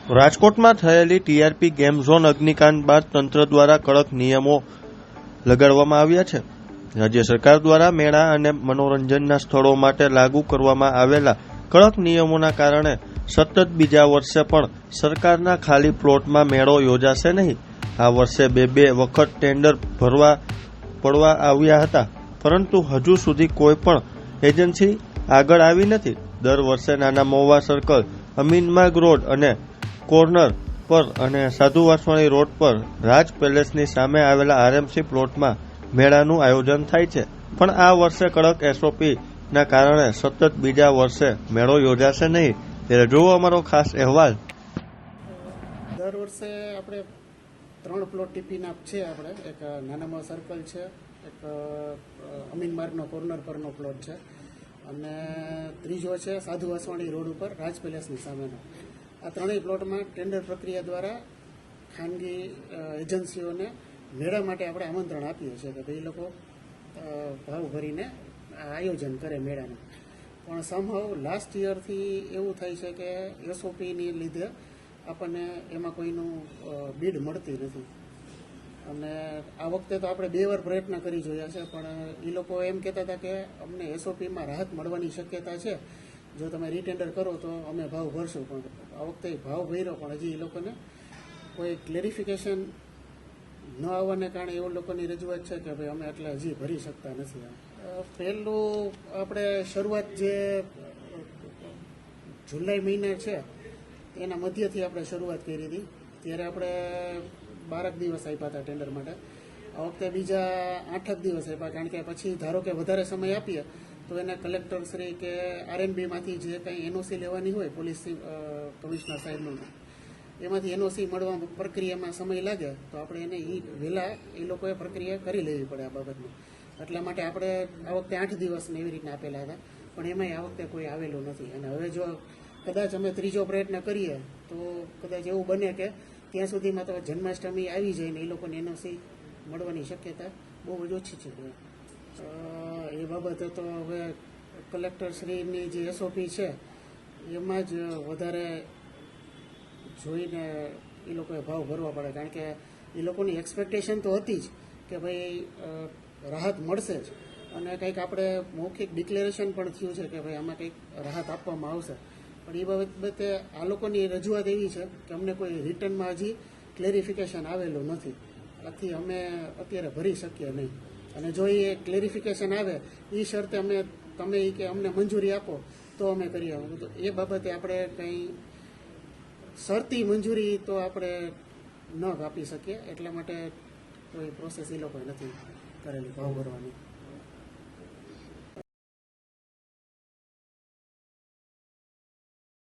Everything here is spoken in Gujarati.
રાજકોટમાં થયેલી ટીઆરપી ગેમ ઝોન અગ્નિકાંડ બાદ તંત્ર દ્વારા કડક નિયમો લગાડવામાં આવ્યા છે. રાજ્ય સરકાર દ્વારા મેળા અને મનોરંજનના સ્થળો માટે લાગુ કરવામાં આવેલા કડક નિયમોના કારણે સતત બીજા વર્ષે પણ સરકારના ખાલી પ્લોટમાં મેળો યોજાશે નહીં. આ વર્ષે બે વખત ટેન્ડર પડવા આવ્યા હતા, પરંતુ હજુ સુધી કોઈ પણ એજન્સી આગળ આવી નથી. દર વર્ષે નાના મહુવા સર્કલ, અમીનમાર્ગ રોડ અને કોર્નર પર અને સાધુ વાસવાણી રોડ પર રાજ પેલેસની સામે આવેલા આરએમસી પ્લોટમાં મેળાનું આયોજન થાય છે. પણ આ વર્ષે કડક એસઓપીના કારણે સતત બીજા વર્ષે મેળો યોજાશે નહીં. ત્યારે જોવો અમારો ખાસ અહેવાલ. દર વર્ષે આપણે 3 પ્લોટ ટીપીના છે. આપણે એક નાનામાં સર્કલ છે, એક અમીન માર્ગનો કોર્નર પરનો પ્લોટ છે અને ત્રીજો છે સાધુ વાસવાણી રોડ ઉપર રાજ પેલેસની સામેનો. આ ત્રણેય પ્લોટમાં ટેન્ડર પ્રક્રિયા દ્વારા ખાનગી એજન્સીઓને મેળા માટે આપણે આમંત્રણ આપીએ છીએ કે ભાઈ લોકો ભાવ ભરીને આયોજન કરે મેળાનું. પણ સમહાવ લાસ્ટ યરથી એવું થાય છે કે એસઓપીની લીધે આપણને એમાં કોઈનું બીડ મળતી નથી. અને આ વખતે તો આપણે 2 વાર પ્રયત્ન કરી જોયા છે, પણ એ લોકો એમ કહેતા હતા કે અમને એસઓપીમાં રાહત મળવાની શક્યતા છે, જો તમે રીટેન્ડર કરો તો અમે ભાવ ભરશું. પણ આ વખતે ભાવ ભર્યો, પણ હજી એ લોકોને કોઈ ક્લેરિફિકેશન ન આવવાને કારણે એવું લોકોની રજૂઆત છે કે ભાઈ અમે એટલે હજી ભરી શકતા નથી. પહેલું આપણે શરૂઆત જે જુલાઈ મહિના છે એના મધ્યથી આપણે શરૂઆત કરી હતી. ત્યારે આપણે 12 દિવસ આપ્યા હતા ટેન્ડર માટે. આ વખતે બીજા 8 દિવસ આપ્યા, કારણ કે પછી ધારો કે વધારે સમય આપીએ તો એને કલેક્ટર શ્રી કે આરએનબીમાંથી જે કંઈ એનઓસી લેવાની હોય, પોલીસ કમિશનર સાહેબનું, એમાંથી એનઓસી મળવા પ્રક્રિયામાં સમય લાગે તો આપણે એને વહેલા એ લોકોએ પ્રક્રિયા કરી લેવી પડે આ બાબતમાં. એટલા માટે આપણે આ વખતે 8 દિવસને એવી રીતના આપેલા હતા, પણ એમાંય આ વખતે કોઈ આવેલું નથી. અને હવે જો કદાચ અમે ત્રીજો પ્રયત્ન કરીએ તો કદાચ એવું બને કે ત્યાં સુધીમાં તો જન્માષ્ટમી આવી જાય ને એ લોકોને એનઓસી મળવાની શક્યતા બહુ જ ઓછી છે. એ બાબતે તો હવે કલેક્ટરશ્રીની જે એસઓપી છે એમાં જ વધારે જોઈને એ લોકોએ ભાવ ભરવા પડે, કારણ કે એ લોકોની એક્સપેક્ટેશન તો હતી જ કે ભાઈ રાહત મળશે જ, અને કંઈક આપણે મૌખિક ડિક્લેરેશન પણ થયું છે કે ભાઈ આમાં કંઈક રાહત આપવામાં આવશે. પણ એ બાબતે આ લોકોની રજૂઆત એવી છે કે અમને કોઈ રિટર્નમાં હજી ક્લેરિફિકેશન આવેલું નથી, આથી અમે અત્યારે ભરી શકીએ નહીં. અને જો એ ક્લેરિફિકેશન આવે એ શરતે તમે કે અમને મંજૂરી આપો તો અમે કરી આવું. તો એ બાબતે આપણે કંઈ શરતી મંજૂરી તો આપણે ન આપી શકીએ, એટલા માટે કોઈ પ્રોસેસ એ લોકોએ નથી કરેલી ભાવ ભરવાની.